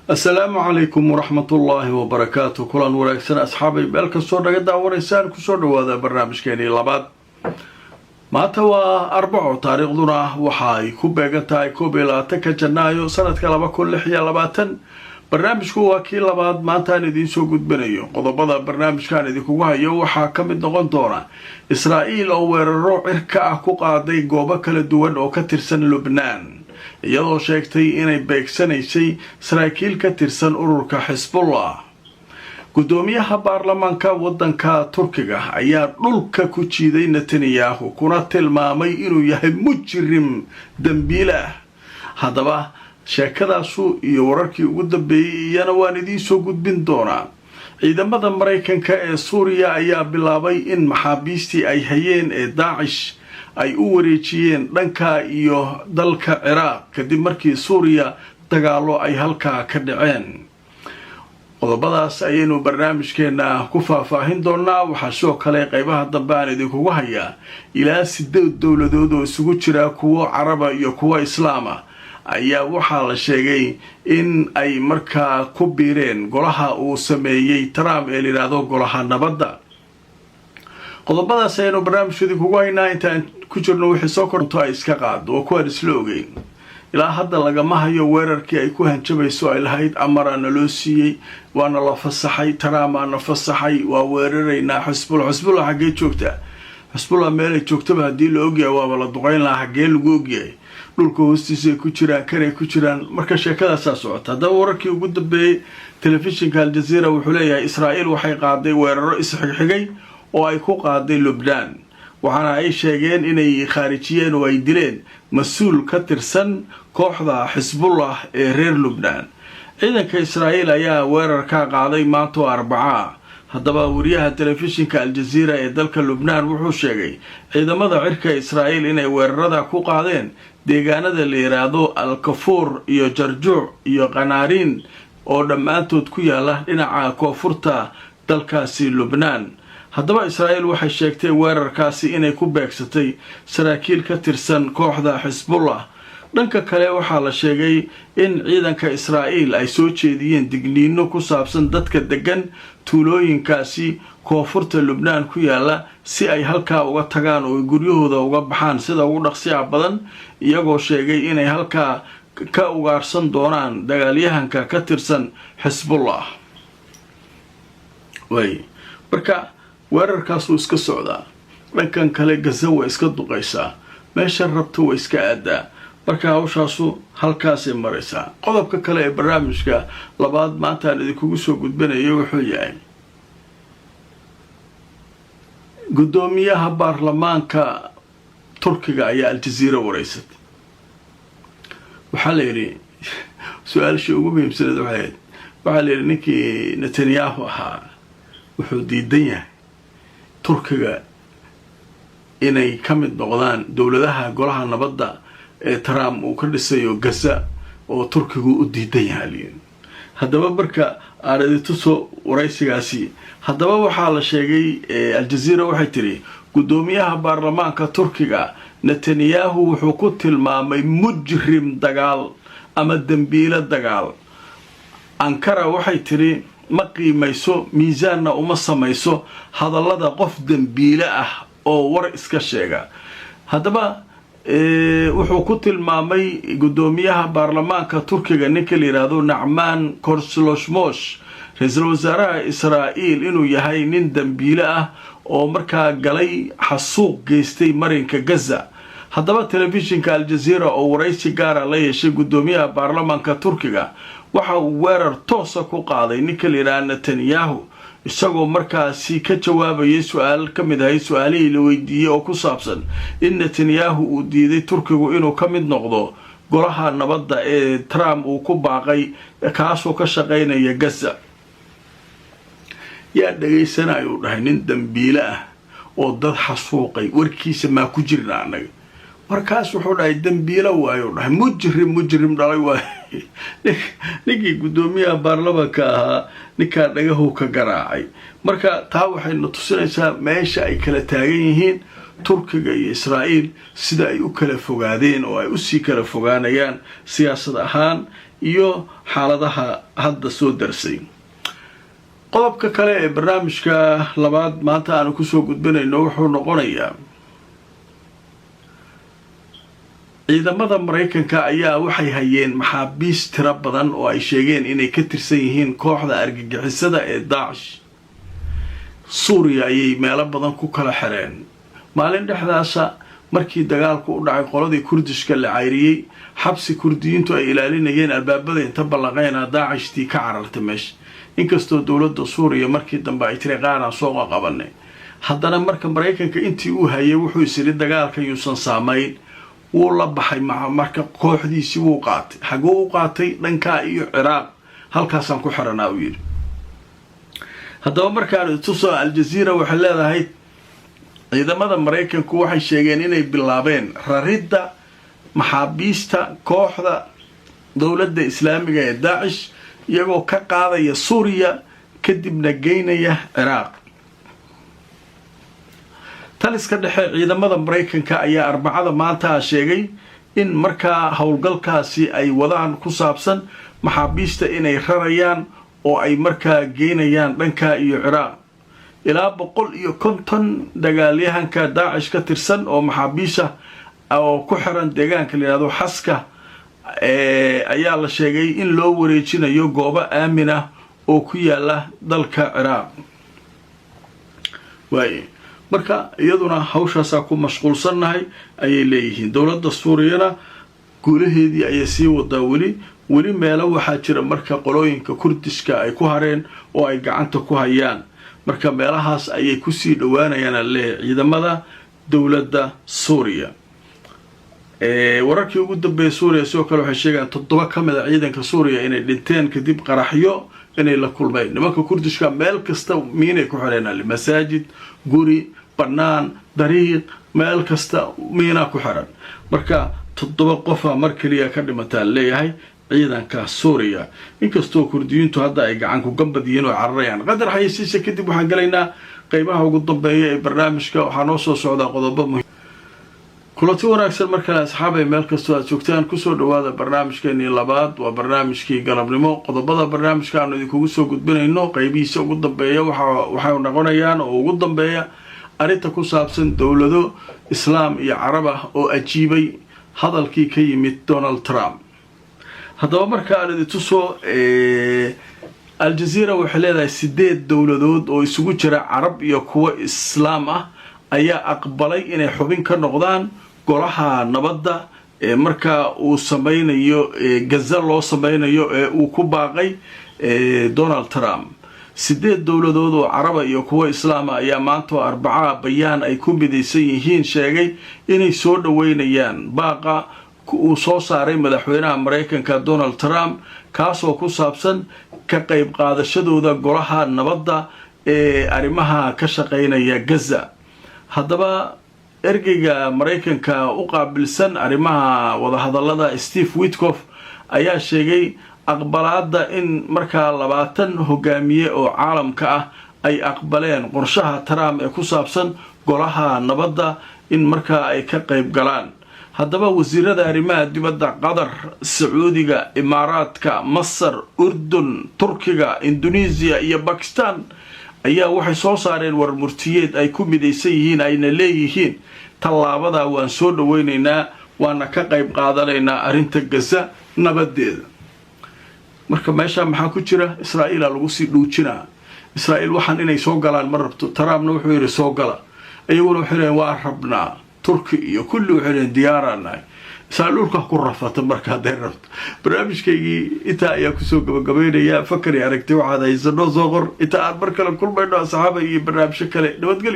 السلام عليكم ورحمة الله وبركاته. كلان wanaagsan asxaabay meel kastoo naga daawanaysaan ku soo dhawaada barnaamijkeeni labaad. maanta waa Arbaco taariikhduna waxa ay ku beegan tahay 21 Janaayo sanadka 2026. barnaamijku waa kii labaad maanta aan idin soo gudbinayo. qodobada barnaamijkan idinku hayo waxa ka mid noqon doona Israa'iil oo weeraro cirka ah ku qaaday goobo kala duwan oo ka tirsan Lebanon, iyadoo sheegtay inay beegsanaysay saraakiil ka tirsan ururka Hezbollah. gudoomiyaha baarlamaanka wadanka Turkiga ayaa dhulka ku jiiday Netanyahu kuna tilmaamay inuu yahay mujrim dambiile. haddaba sheekadaasu iyo wararkii ugu dambeeyay iyana waan idiin soo gudbin doonaa. ciidamada Mareykanka ee Suuriya ayaa bilaabay in maxaabiistii ay hayeen ee Daesh ay u wareejiyeen dhanka iyo dalka Ciraaq kadib markii Suuriya dagaalo ay halkaa ka dhaceen. qodobadaas ayaynu barnaamijkeena ku faahfaahin doonaa. waxaa sidoo kale qaybaha dambe aan idinkugu hayaa ilaa 8 dowladood oo isugu jira kuwo Caraba iyo kuwo Islaama ayaa waxaa la sheegay in ay markaa ku biireen golaha uu sameeyey Trump ee yiraahdo golaha nabadda. qodobadaas ayaynu barnaamijkeeda kugu haynaa. intaan ku jirno wixii soo korto ay iska qaado oo kuwaan isla ogeyn. ilaa hadda lagama hayo weerarkii ay ku hanjabayso ay lahayd amarana loo siiyey, waana la fasaxay, Trump fasaxay, waa weeraraynaa Hezbollah. xaggee joogtaa? Hezbollah meelay joogtaba haddii la ogyahay waaba la duqayn lahaa. xaggee lagu ogyahay? dhulka hoostiisa ay ku jiraan, kanay ku jiraan. marka sheekadaasaa socota. haddaba wararkii ugu dambeeyey telefishinka Al Jazeera wuxuu leeyahay Israa'iil waxay qaaday weeraro isxigxigay oo ay ku qaaday Lebanon, waxaana ay sheegeen inay khaarijiyeen oo ay dileen mas-uul ka tirsan kooxda Hezbollah ee reer Lebanon. ciidanka Israa'iil ayaa weerar ka qaaday maanta Arbaca. haddaba wariyaha telefishinka Al Jazeera ee dalka Lebanon wuxuu sheegay ciidamada cirka Israa'iil inay weerarada ku qaadeen deegaanada la yiraahdo Al-Kafur iyo Jarjuuc iyo Qanaarin oo dhammaantood ku yaala dhinaca koonfurta dalkaasi Lebanon. haddaba Israa'iil waxay sheegtay weerarkaasi inay ku beegsatay saraakiil ka tirsan kooxda Hezbollah. dhanka kale waxaa la sheegay in ciidanka Israa'iil ay soo jeediyeen digniino ku saabsan dadka degan tuulooyinkaasi koonfurta Lebanon ku yaala si ay halkaa uga tagaan oo guryahooda uga baxaan sida ugu dhaqsiyaha badan, iyagoo sheegay inay halkaa ka ugaarsan doonaan dagaalyahanka ka tirsan Hezbollah. marka weerarkaas wuu iska socdaa. dhankan kale Gaza way iska duqaysaa, meesha rabto way iska aadaa. marka hawshaasu halkaasay maraysaa. qodobka kale ee barnaamijka labaad maanta aan idinkugu soo gudbinayo wuxuu yahay gudoomiyaha baarlamaanka Turkiga ayaa Al Jazeera wareysatay. waxaa la yidhi su-aashii ugu muhiimsaneed waxaa la yidhi ninkii Netanyahu ahaa wuxuu diidan yahay Turkiga inay ka mid noqdaan dowladaha golaha nabadda ee Trump uu ka dhisayo Gaza oo Turkigu u diidan yahay. haddaba marka aadadito soo waraysigaasi haddaba waxaa la sheegay Al Jazeera waxay tiri gudoomiyaha baarlamaanka Turkiga Netanyahu wuxuu ku tilmaamay mujrim dagaal ama dambiile dagaal. Ankara waxay tiri ma qiimayso miisaanna uma samayso hadallada qof dambiile ah oo war iska sheega. haddaba wuxuu ku tilmaamay gudoomiyaha baarlamaanka Turkiga ninka la yiraahdo Nacman Kurtulmuş ra'iisul wasaaraha Israa'iil inuu yahay nin dambiile ah oo markaa galay xasuuq geystay marinka Gaza. haddaba telefishinka Al Jazeera oo waraysi gaar ah la yeeshay gudoomiyaha baarlamaanka Turkiga waxa uu weerar toos ah ku qaaday ninka la yiraahdo Netanyahu, isagoo markaasi ka jawaabayay su'aal ka mid ah su'aalihii la weydiiyay oo ku saabsan in Netanyahu uu diiday Turkigu inuu ka mid noqdo golaha nabadda ee Trump uu ku baaqay kaasoo ka shaqeynaya Gaza. yaa dhageysanayo dhahay nin dambiile ah oo dad xasuuqay warkiisa ma ku jirna anaga. markaas wuxuu dhahay dambiile waayo dhahay mujrim dhalay waay. ninkii gudoomiyaha baarlamaanka ahaa ninkaa dhagahu ka garaacay. marka taa waxayna tusinaysaa meesha ay kala taagan yihiin Turkiga iyo Israa'iil sida ay u kala fogaadeen oo ay u sii kala fogaanayaan siyaasad ahaan iyo xaaladaha hadda soo darsay. qodobka kale ee barnaamijka labaad maanta aanu kusoo gudbinayno wuxuu noqonayaa ciidamada Mareykanka ayaa waxay hayeen maxaabiis tiro badan oo ay sheegeen inay ka tirsan yihiin kooxda argagixisada ee Daesh. Suuriya ayay meelo badan ku kala xireen. maalin dhexdaasa markii dagaalku u dhacay qoladii Kurdishka la cayriyay xabsi Kurdiyiintu ay ilaalinayeen albaabada inta balaqayna Daeshtii ka carartay meesha. inkastoo dawladda Suuriya markii dambe ay tiri qaaraan soo qabanay, haddana marka Mareykanka intii uu hayay wuxuu isiri dagaalka yuusan saameyn, wuu la baxay marka kooxdiisii wuu qaatay. xaguu u qaatay dhanka iyo Ciraaq, halkaasaan ku xiranaa uu yiri. haddaba markaan tusoo Al Jazeera waxay leedahay ciidamada Mareykanku waxay sheegeen inay bilaabeen raridda maxaabiista kooxda dawladda Islaamiga ee Daesh iyagoo ka qaadaya Suuriya kadibna geynaya Ciraaq. taliska dhexe ciidamada Mareykanka ayaa Arbacada maanta sheegay in markaa howlgalkaasi ay wadaan ku saabsan maxaabiista inay rarayaan oo ay markaa geynayaan dhanka iyo Ciraaq. ilaa 150 dagaalyahanka Daesh ka tirsan oo maxaabiisha oo ku xiran deegaanka la yiraahdo Xaska ayaa la sheegay in loo wareejinayo goobo aamin ah oo ku yaala dalka Ciraaq. marka iyaduna hawshaas ku mashquulsanahay ayay leeyihiin. dawladda Suuriyana guulaheedii ayay sii wadaa weli meelo waxaa jira marka qolooyinka Kurdishka ay ku hareen oo ay gacanta ku hayaan. marka meelahaas ayay ku sii dhawaanayaan ciidamada dawladda Suuriya. wararkii ugu dambeeyay Suuriya sidoo kale waxay sheegaan 7 ka mid ah ciidanka Suuriya inay dhinteen kadib qaraxyo inay la kulmeen. nimanka Kurdishka meel kasta miinay ku xireen, masaajid, guri, banaan, dariiq, meel kasta miina ku xiran. marka 7 qof mar kaliya ka dhimataan leeyahay ciidanka Suuriya, inkastoo Kurdiyiintu hadda ay gacan ku gambadiyeen oo cararayaan. qadar xayeysiisa kadib waxaan galaynaa qaybaha ugu dambeeya ee barnaamijka. waxaa noo soo socdaa qodobo muhiim. kulanti wanaagsan markale asxaabay meel kastoo aad joogtaan kusoo dhawaada barnaamijkeennii labaad. waa barnaamijkii galabnimo. qodobada barnaamijka aanu idinkugu soo gudbinayno qaybihiisa ugu dambeeya waxay noqonayaan oo ugu dambeeya arrinta ku saabsan dowlado islaam iyo carab ah oo ajiibay hadalkii ka yimid Donald Trump. haddaba marka aan idin tuso Al Jazeera waxay leedahay 8 dowladood oo isugu jira carab iyo kuwa islaam ah ayaa aqbalay inay xubin ka noqdaan golaha nabadda ee marka uu sameynayo Gaza loo sameynayo ee uu ku baaqay Donald Trump. 8 dowladood oo carab iyo kuwa islaam ah ayaa maanta Arbacada bayaan ay ku midaysan yihiin sheegay inay soo dhaweynayaan baaqa uu soo saaray madaxweynaha Mareykanka Donald Trump kaasoo ku saabsan ka qayb qaadashadooda golaha nabadda ee arrimaha ka shaqeynaya Gaza. haddaba ergeyga Mareykanka u qaabilsan arrimaha wada hadallada Steve Witkoff ayaa sheegay aqbalaadda in markaa 20 hogaamiye oo caalamka ah ay aqbaleen qorshaha Trump ee ku saabsan golaha nabadda in markaa ay ka qayb galaan. haddaba wasiirada arrimaha dibadda Qatar, Sacuudiga, Imaaraadka, Masar, Urdun, Turkiga, Indonesia iyo Pakistan ayaa waxay soo saareen warmurtiyeed ay ku midaysan yihiin ayna leeyihiin tallaabada waan soo dhaweynaynaa waana ka qayb qaadanaynaa arrinta Gaza nabadeeda. marka meesha maxaa ku jira Israa'iil lagu sii dhuujinaa. Israa'iil waxaan inay soo galaan ma rabto. Trumpna wuxuu yiri soo gala, ayaguna waxay leeyihiin waa rabnaa. Turki iyo kulli waxay leeyihiin diyaaranahay. saalulka ku rafata marka haday rabto. barnaamijkeygii inta ayaa kusoo gabagabeynaya. fakari aragti waxaad haysanoo soo qor inta aan mar kale kulmayno asxaabay iyo barnaamijyo kale. nabadgelyo.